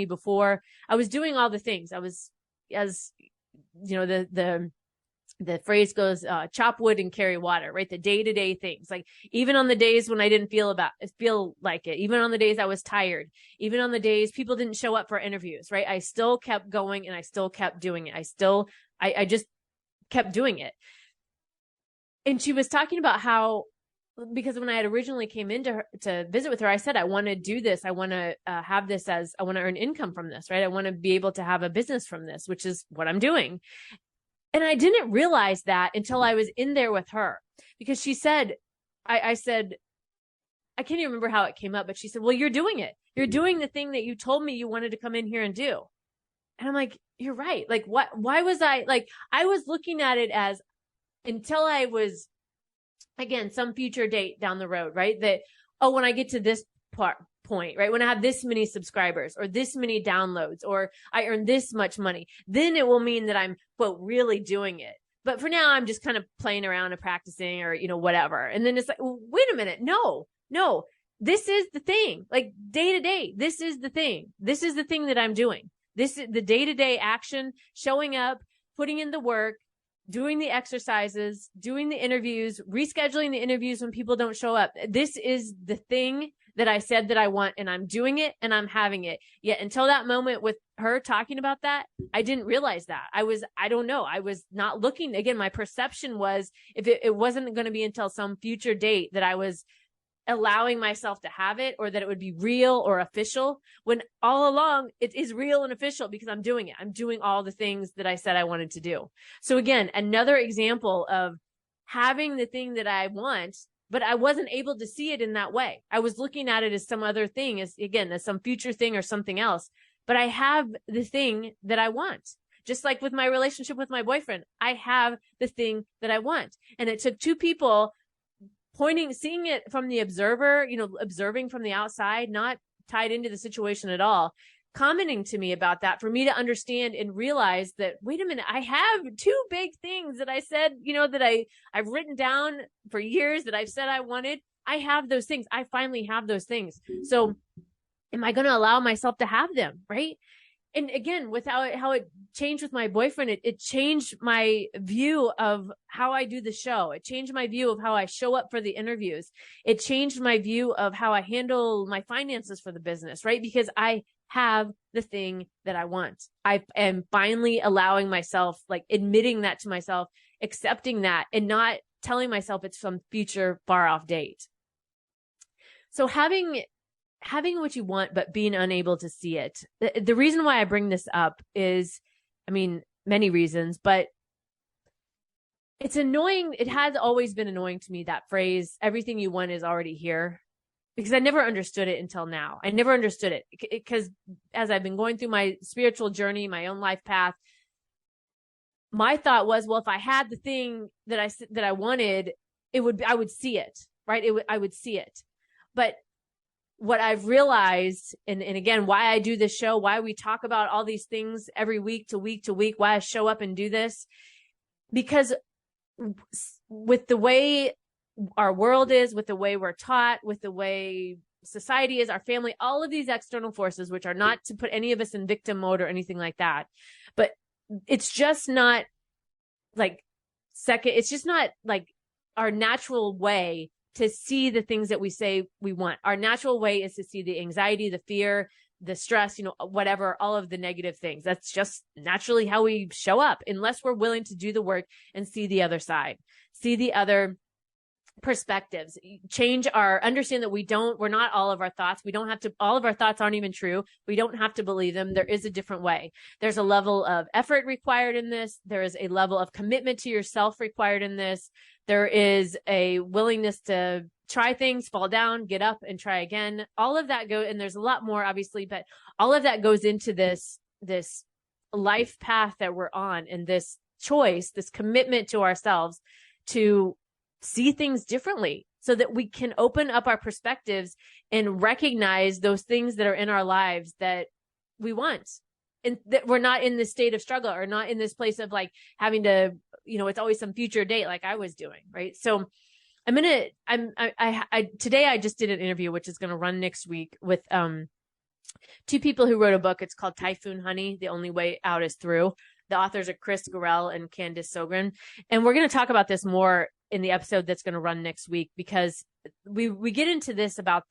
before. I was doing all the things. I was, as you know, the phrase goes, chop wood and carry water, right? The day-to-day things, like even on the days when I didn't feel like it, even on the days I was tired, even on the days people didn't show up for interviews, right? I still kept going and I still kept doing it. I just kept doing it. And she was talking about how, because when I had originally came to visit with her, I said, I want to do this. I want to have this I want to earn income from this, right? I want to be able to have a business from this, which is what I'm doing. And I didn't realize that until I was in there with her, because she said, I said, I can't even remember how it came up, but she said, well, you're doing it. You're doing the thing that you told me you wanted to come in here and do. And I'm like, you're right. Like, why was I was looking at it as, until I was, again, some future date down the road, right? That, oh, when I get to this point, right? When I have this many subscribers or this many downloads, or I earn this much money, then it will mean that I'm, quote, really doing it. But for now, I'm just kind of playing around and practicing, or, whatever. And then it's like, well, wait a minute. No, this is the thing. Like, day to day, this is the thing. This is the thing that I'm doing. This is the day-to-day action, showing up, putting in the work, doing the exercises, doing the interviews, rescheduling the interviews when people don't show up. This is the thing that I said that I want, and I'm doing it and I'm having it. Yet until that moment with her talking about that, I didn't realize that. I don't know. I was not looking. Again, my perception was, if it wasn't going to be until some future date that I was allowing myself to have it, or that it would be real or official, when all along it is real and official, because I'm doing it. I'm doing all the things that I said I wanted to do. So again, another example of having the thing that I want, but I wasn't able to see it in that way. I was looking at it as some other thing, as some future thing or something else. But I have the thing that I want. Just like with my relationship with my boyfriend, I have the thing that I want. And it took two people seeing it from the observer, observing from the outside, not tied into the situation at all, commenting to me about that, for me to understand and realize that, wait a minute, I have two big things that I said, that I've written down for years, that I've said I wanted. I have those things. I finally have those things. So am I going to allow myself to have them? Right. And again, with how it changed with my boyfriend, it changed my view of how I do the show. It changed my view of how I show up for the interviews. It changed my view of how I handle my finances for the business, right? Because I have the thing that I want. I am finally allowing myself, like, admitting that to myself, accepting that, and not telling myself it's some future far off date. So having what you want, but being unable to see it. The reason why I bring this up is, many reasons, but it's annoying. It has always been annoying to me, that phrase, everything you want is already here, because I never understood it until now. I never understood it because as I've been going through my spiritual journey, my own life path, my thought was, well, if I had the thing that I wanted, I would see it, right? I would see it. But what I've realized, and again, why I do this show, why we talk about all these things every week to week, why I show up and do this, because with the way our world is, with the way we're taught, with the way society is, our family, all of these external forces, which are not to put any of us in victim mode or anything like that, but it's just not it's just not like our natural way to see the things that we say we want. Our natural way is to see the anxiety, the fear, the stress, whatever, all of the negative things. That's just naturally how we show up, unless we're willing to do the work and see the other side, see the other perspectives, understand that we're not all of our thoughts. All of our thoughts aren't even true. We don't have to believe them. There is a different way. There's a level of effort required in this. There is a level of commitment to yourself required in this. There is a willingness to try things, fall down, get up, and try again. All of that and there's a lot more, obviously, but all of that goes into this life path that we're on, and this choice, this commitment to ourselves to see things differently, so that we can open up our perspectives and recognize those things that are in our lives that we want, and that we're not in this state of struggle, or not in this place of like having to, it's always some future date like I was doing. Right. So today I just did an interview, which is going to run next week, with two people who wrote a book. It's called Typhoon Honey, The Only Way Out is Through. The authors are Chris Gorell and Candace Sogren. And we're going to talk about this more in the episode that's going to run next week, because we get into this about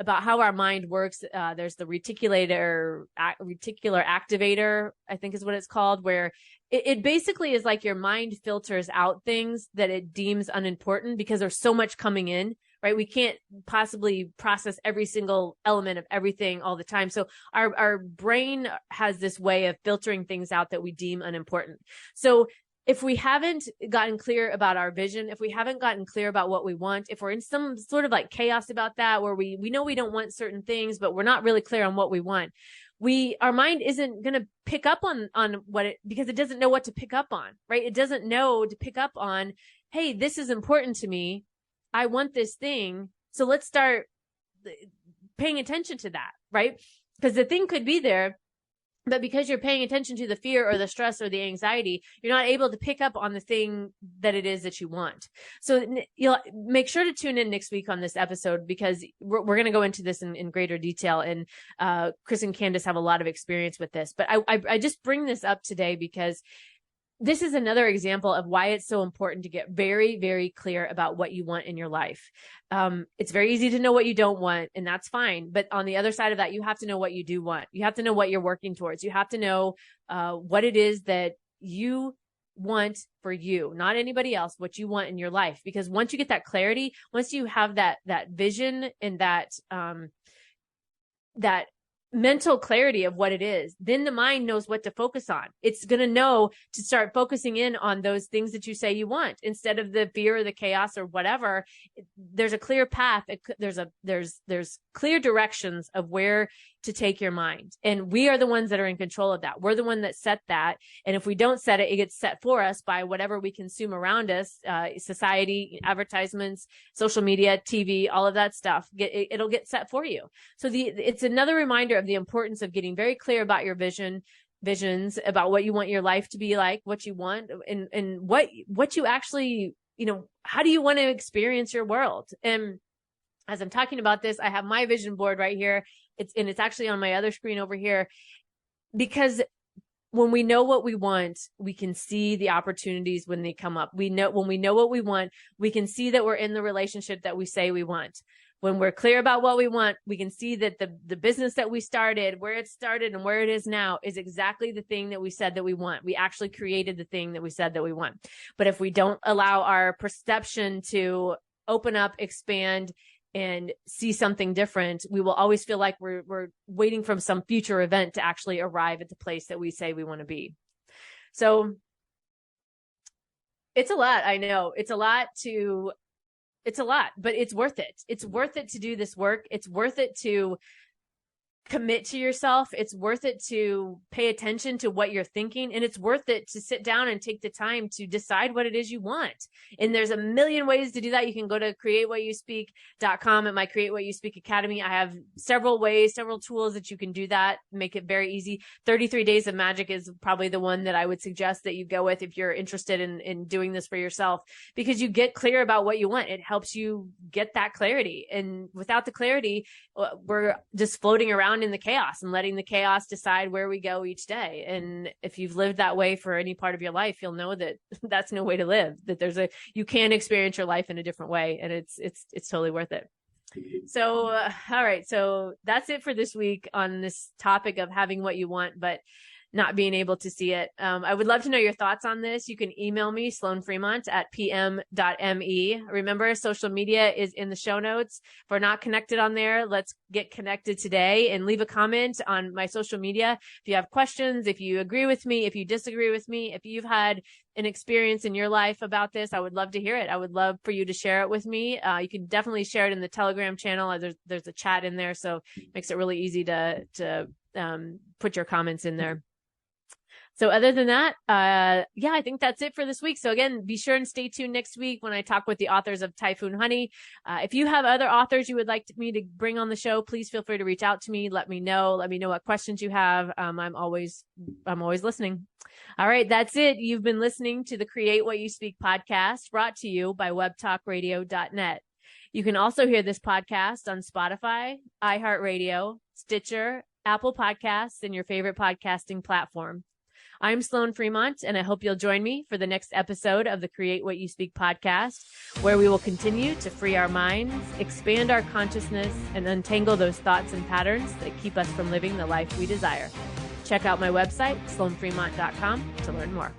how our mind works. There's the reticular activator, I think is what it's called, where it basically is like your mind filters out things that it deems unimportant because there's so much coming in, right? We can't possibly process every single element of everything all the time. So our brain has this way of filtering things out that we deem unimportant. So if we haven't gotten clear about our vision, if we haven't gotten clear about what we want, if we're in some sort of like chaos about that, where we know we don't want certain things, but we're not really clear on what we want, our mind isn't going to pick up on because it doesn't know what to pick up on, right? It doesn't know to pick up on, hey, this is important to me. I want this thing. So let's start paying attention to that, right? Because the thing could be there, but because you're paying attention to the fear or the stress or the anxiety, you're not able to pick up on the thing that it is that you want. So you'll make sure to tune in next week on this episode, because we're going to go into this in greater detail. And Chris and Candace have a lot of experience with this. But I just bring this up today because this is another example of why it's so important to get very, very clear about what you want in your life. It's very easy to know what you don't want, and that's fine. But on the other side of that, you have to know what you do want. You have to know what you're working towards. You have to know what it is that you want for you, not anybody else, what you want in your life. Because once you get that clarity, once you have that vision and that mental clarity of what it is, then the mind knows what to focus on. It's going to know to start focusing in on those things that you say you want instead of the fear or the chaos or whatever. There's a clear path. There's clear directions of where to take your mind. And we are the ones that are in control of that. We're the one that set that. And if we don't set it, it gets set for us by whatever we consume around us, society, advertisements, social media, TV, all of that stuff. It'll get set for you. So it's another reminder of the importance of getting very clear about your visions, about what you want your life to be like, what you want, and what you actually, how do you want to experience your world? And as I'm talking about this, I have my vision board right here. It's actually on my other screen over here, because when we know what we want, we can see the opportunities when they come up. When we know what we want, we can see that we're in the relationship that we say we want. When we're clear about what we want, we can see that the business that we started, where it started and where it is now, is exactly the thing that we said that we want. We actually created the thing that we said that we want. But if we don't allow our perception to open up, expand, and see something different, we will always feel like we're waiting for some future event to actually arrive at the place that we say we want to be. So it's a lot. I know it's a lot, but it's worth it. It's worth it to do this work. It's worth it to commit to yourself. It's worth it to pay attention to what you're thinking, and it's worth it to sit down and take the time to decide what it is you want. And there's a million ways to do that. You can go to createwhatyouspeak.com at my Create What You Speak Academy. I have several tools that you can do that, make it very easy. 33 Days of Magic is probably the one that I would suggest that you go with if you're interested in doing this for yourself, because you get clear about what you want. It helps you get that clarity. And without the clarity, we're just floating around in the chaos and letting the chaos decide where we go each day. And if you've lived that way for any part of your life, you'll know that that's no way to live, that you can experience your life in a different way, and it's totally worth it. So, all right. So that's it for this week on this topic of having what you want, but not being able to see it. I would love to know your thoughts on this. You can email me, sloanfremont@pm.me. Remember, social media is in the show notes. If we're not connected on there, let's get connected today and leave a comment on my social media. If you have questions, if you agree with me, if you disagree with me, if you've had an experience in your life about this, I would love to hear it. I would love for you to share it with me. You can definitely share it in the Telegram channel. There's a chat in there, so it makes it really easy to put your comments in there. So other than that, I think that's it for this week. So again, be sure and stay tuned next week when I talk with the authors of Typhoon Honey. If you have other authors you would like me to bring on the show, please feel free to reach out to me. Let me know what questions you have. I'm always listening. All right. That's it. You've been listening to the Create What You Speak podcast, brought to you by webtalkradio.net. You can also hear this podcast on Spotify, iHeartRadio, Stitcher, Apple Podcasts, and your favorite podcasting platform. I'm Sloan Fremont, and I hope you'll join me for the next episode of the Create What You Speak podcast, where we will continue to free our minds, expand our consciousness, and untangle those thoughts and patterns that keep us from living the life we desire. Check out my website, sloanfremont.com, to learn more.